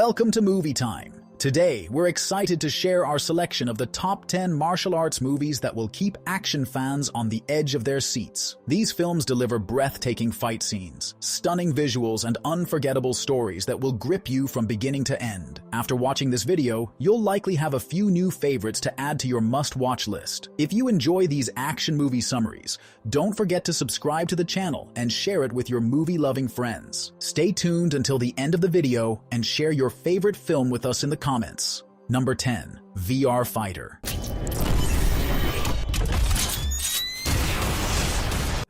Welcome to Movie Time. Today, we're excited to share our selection of the top 10 martial arts movies that will keep action fans on the edge of their seats. These films deliver breathtaking fight scenes, stunning visuals, and unforgettable stories that will grip you from beginning to end. After watching this video, you'll likely have a few new favorites to add to your must-watch list. If you enjoy these action movie summaries, don't forget to subscribe to the channel and share it with your movie-loving friends. Stay tuned until the end of the video and share your favorite film with us in the comments. Number 10. VR Fighter.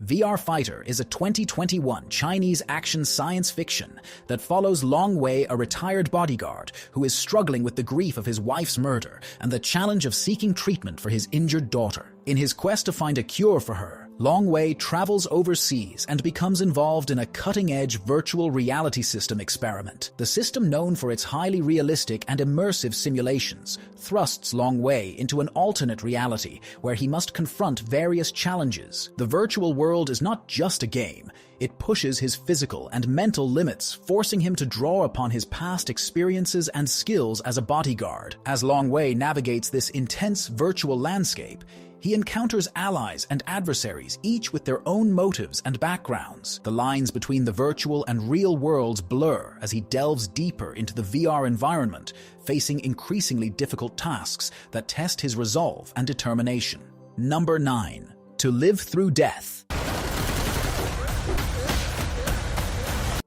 VR Fighter is a 2021 Chinese action science fiction that follows Long Wei, a retired bodyguard who is struggling with the grief of his wife's murder and the challenge of seeking treatment for his injured daughter. In his quest to find a cure for her, Long Wei travels overseas and becomes involved in a cutting-edge virtual reality system experiment. The system, known for its highly realistic and immersive simulations, thrusts Long Wei into an alternate reality where he must confront various challenges. The virtual world is not just a game. It pushes his physical and mental limits, forcing him to draw upon his past experiences and skills as a bodyguard. As Long Wei navigates this intense virtual landscape, he encounters allies and adversaries, each with their own motives and backgrounds. The lines between the virtual and real worlds blur as he delves deeper into the VR environment, facing increasingly difficult tasks that test his resolve and determination. Number 9. To Live Through Death.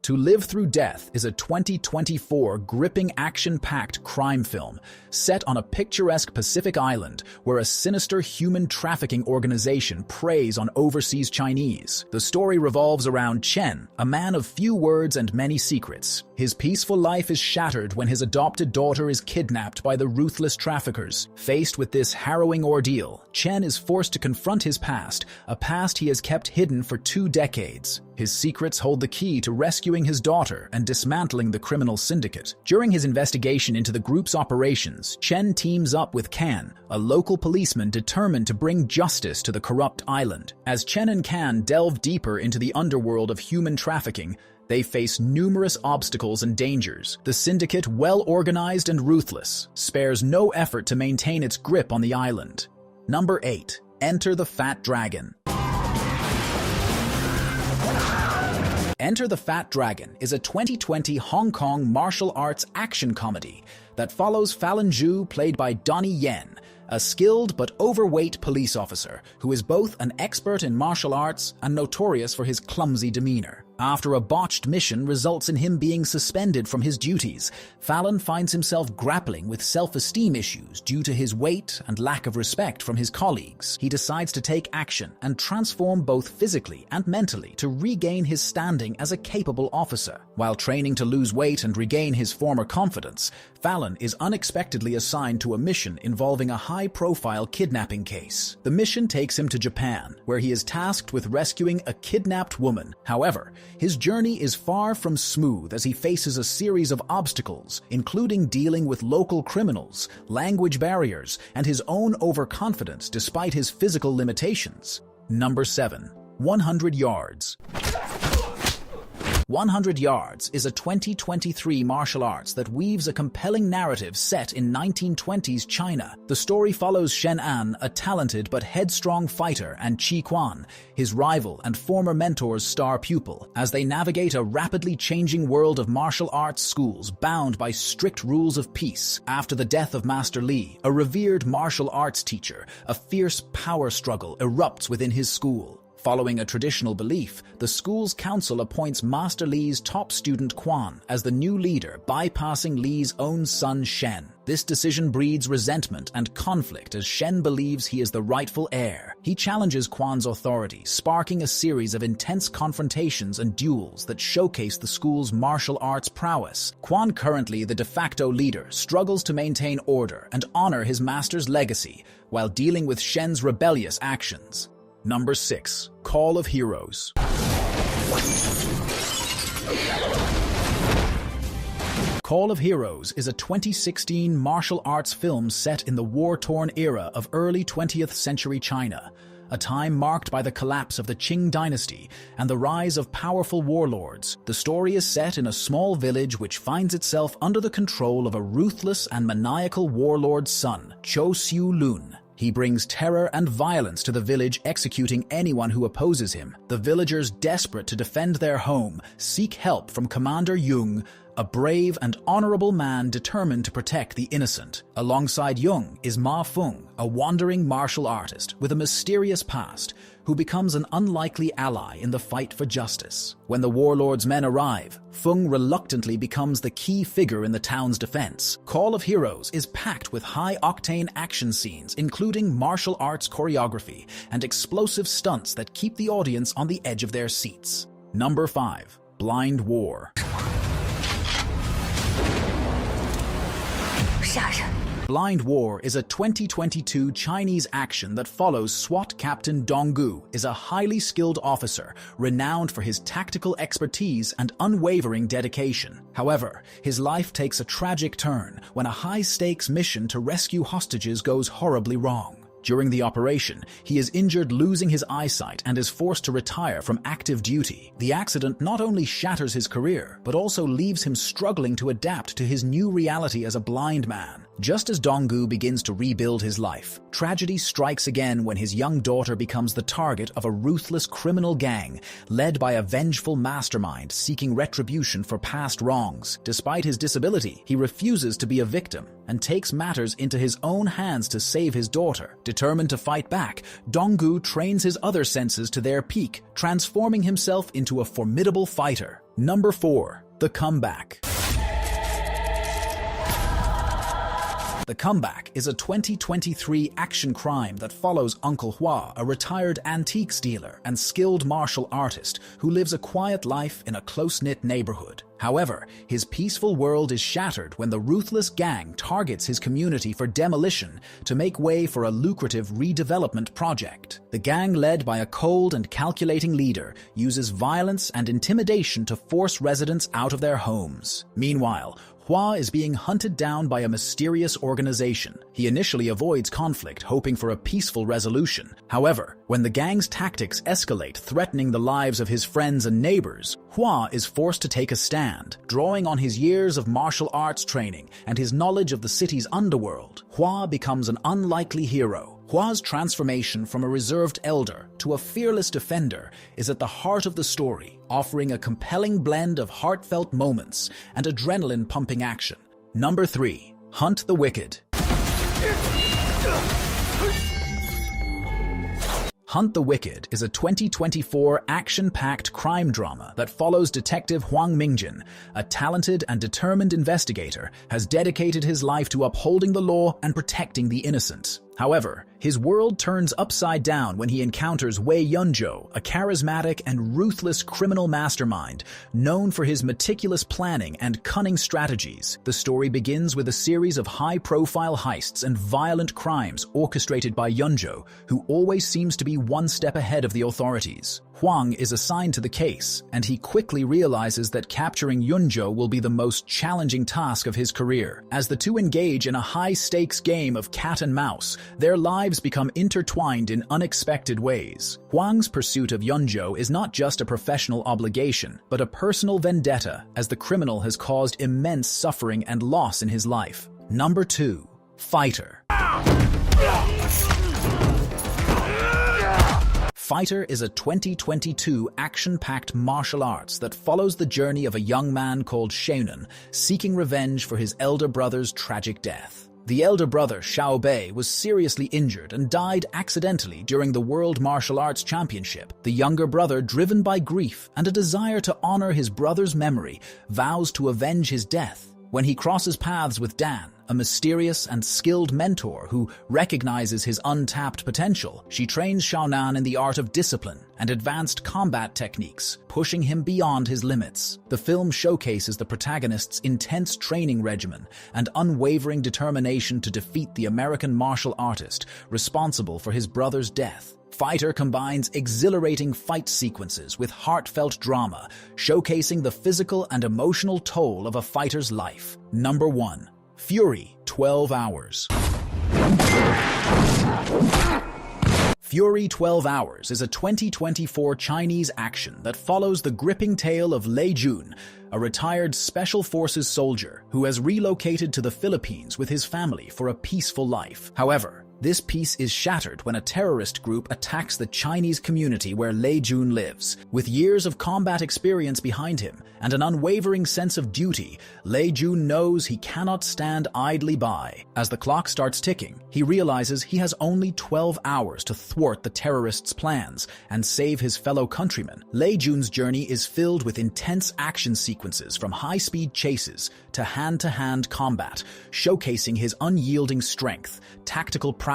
To Live Through Death is a 2024 gripping action-packed crime film set on a picturesque Pacific island where a sinister human trafficking organization preys on overseas Chinese. The story revolves around Chen, a man of few words and many secrets. His peaceful life is shattered when his adopted daughter is kidnapped by the ruthless traffickers. Faced with this harrowing ordeal, Chen is forced to confront his past, a past he has kept hidden for 2 decades. His secrets hold the key to rescuing his daughter and dismantling the criminal syndicate. During his investigation into the group's operations, Chen teams up with Kan, a local policeman determined to bring justice to the corrupt island. As Chen and Kan delve deeper into the underworld of human trafficking, they face numerous obstacles and dangers. The syndicate, well organized and ruthless, spares no effort to maintain its grip on the island. Number 8. Enter the Fat Dragon. Enter the Fat Dragon is a 2020 Hong Kong martial arts action comedy that follows Fallon Zhu, played by Donnie Yen, a skilled but overweight police officer who is both an expert in martial arts and notorious for his clumsy demeanor. After a botched mission results in him being suspended from his duties, Fallon finds himself grappling with self-esteem issues due to his weight and lack of respect from his colleagues. He decides to take action and transform both physically and mentally to regain his standing as a capable officer. While training to lose weight and regain his former confidence, Fallon is unexpectedly assigned to a mission involving a high-profile kidnapping case. The mission takes him to Japan, where he is tasked with rescuing a kidnapped woman. However, his journey is far from smooth as he faces a series of obstacles, including dealing with local criminals, language barriers, and his own overconfidence despite his physical limitations. Number 7. 100 Yards. 100 Yards is a 2023 martial arts that weaves a compelling narrative set in 1920s China. The story follows Shen An, a talented but headstrong fighter, and Qi Quan, his rival and former mentor's star pupil, as they navigate a rapidly changing world of martial arts schools bound by strict rules of peace. After the death of Master Li, a revered martial arts teacher, a fierce power struggle erupts within his school. Following a traditional belief, the school's council appoints Master Li's top student Quan as the new leader, bypassing Li's own son Shen. This decision breeds resentment and conflict as Shen believes he is the rightful heir. He challenges Quan's authority, sparking a series of intense confrontations and duels that showcase the school's martial arts prowess. Quan, currently the de facto leader, struggles to maintain order and honor his master's legacy while dealing with Shen's rebellious actions. Number 6. Call of Heroes. Call of Heroes is a 2016 martial arts film set in the war-torn era of early 20th century China. a time marked by the collapse of the Qing dynasty and the rise of powerful warlords. The story is set in a small village which finds itself under the control of a ruthless and maniacal warlord's son, Chou Xiu Lun. He brings terror and violence to the village, executing anyone who opposes him. The villagers, desperate to defend their home, seek help from Commander Yung, a brave and honorable man determined to protect the innocent. Alongside Yung is Ma Feng, a wandering martial artist with a mysterious past, who becomes an unlikely ally in the fight for justice. When the warlord's men arrive, Feng reluctantly becomes the key figure in the town's defense. Call of Heroes is packed with high-octane action scenes, including martial arts choreography and explosive stunts that keep the audience on the edge of their seats. Number 5. Blind War. Blind War is a 2022 Chinese action that follows SWAT Captain Donggu is a highly skilled officer renowned for his tactical expertise and unwavering dedication. However, his life takes a tragic turn when a high-stakes mission to rescue hostages goes horribly wrong. During the operation, he is injured, losing his eyesight, and is forced to retire from active duty. The accident not only shatters his career, but also leaves him struggling to adapt to his new reality as a blind man. Just as Donggu begins to rebuild his life, tragedy strikes again when his young daughter becomes the target of a ruthless criminal gang led by a vengeful mastermind seeking retribution for past wrongs. Despite his disability, he refuses to be a victim and takes matters into his own hands to save his daughter. Determined to fight back, Donggu trains his other senses to their peak, transforming himself into a formidable fighter. Number 4. The Comeback. The Comeback is a 2023 action crime that follows Uncle Hua, a retired antiques dealer and skilled martial artist who lives a quiet life in a close-knit neighborhood. However, his peaceful world is shattered when the ruthless gang targets his community for demolition to make way for a lucrative redevelopment project. The gang, led by a cold and calculating leader, uses violence and intimidation to force residents out of their homes. Meanwhile, Hua is being hunted down by a mysterious organization. He initially avoids conflict, hoping for a peaceful resolution. However, when the gang's tactics escalate, threatening the lives of his friends and neighbors, Hua is forced to take a stand. Drawing on his years of martial arts training and his knowledge of the city's underworld, Hua becomes an unlikely hero. Hua's transformation from a reserved elder to a fearless defender is at the heart of the story, offering a compelling blend of heartfelt moments and adrenaline-pumping action. Number 3. Hunt the Wicked. Hunt the Wicked is a 2024 action-packed crime drama that follows Detective Huang Mingjin, a talented and determined investigator, has dedicated his life to upholding the law and protecting the innocent. However, his world turns upside down when he encounters Wei Yunzhou, a charismatic and ruthless criminal mastermind known for his meticulous planning and cunning strategies. The story begins with a series of high-profile heists and violent crimes orchestrated by Yunzhou, who always seems to be one step ahead of the authorities. Huang is assigned to the case, and he quickly realizes that capturing Yunzhou will be the most challenging task of his career. As the two engage in a high-stakes game of cat and mouse, their lives become intertwined in unexpected ways. Huang's pursuit of Yunzhou is not just a professional obligation, but a personal vendetta, as the criminal has caused immense suffering and loss in his life. Number 2. Fighter. Fighter is a 2022 action-packed martial arts that follows the journey of a young man called Shannon, seeking revenge for his elder brother's tragic death. The elder brother, Xiao Bei, was seriously injured and died accidentally during the World Martial Arts Championship. The younger brother, driven by grief and a desire to honor his brother's memory, vows to avenge his death. When he crosses paths with Dan, a mysterious and skilled mentor who recognizes his untapped potential, she trains Xiaonan in the art of discipline and advanced combat techniques, pushing him beyond his limits. The film showcases the protagonist's intense training regimen and unwavering determination to defeat the American martial artist responsible for his brother's death. Fighter combines exhilarating fight sequences with heartfelt drama, showcasing the physical and emotional toll of a fighter's life. Number 1. Fury, 12 Hours. Fury 12 Hours is a 2024 Chinese action that follows the gripping tale of Lei Jun, a retired Special Forces soldier who has relocated to the Philippines with his family for a peaceful life. However, this peace is shattered when a terrorist group attacks the Chinese community where Lei Jun lives. With years of combat experience behind him and an unwavering sense of duty, Lei Jun knows he cannot stand idly by. As the clock starts ticking, he realizes he has only 12 hours to thwart the terrorists' plans and save his fellow countrymen. Lei Jun's journey is filled with intense action sequences from high-speed chases to hand-to-hand combat, showcasing his unyielding strength, tactical prowess,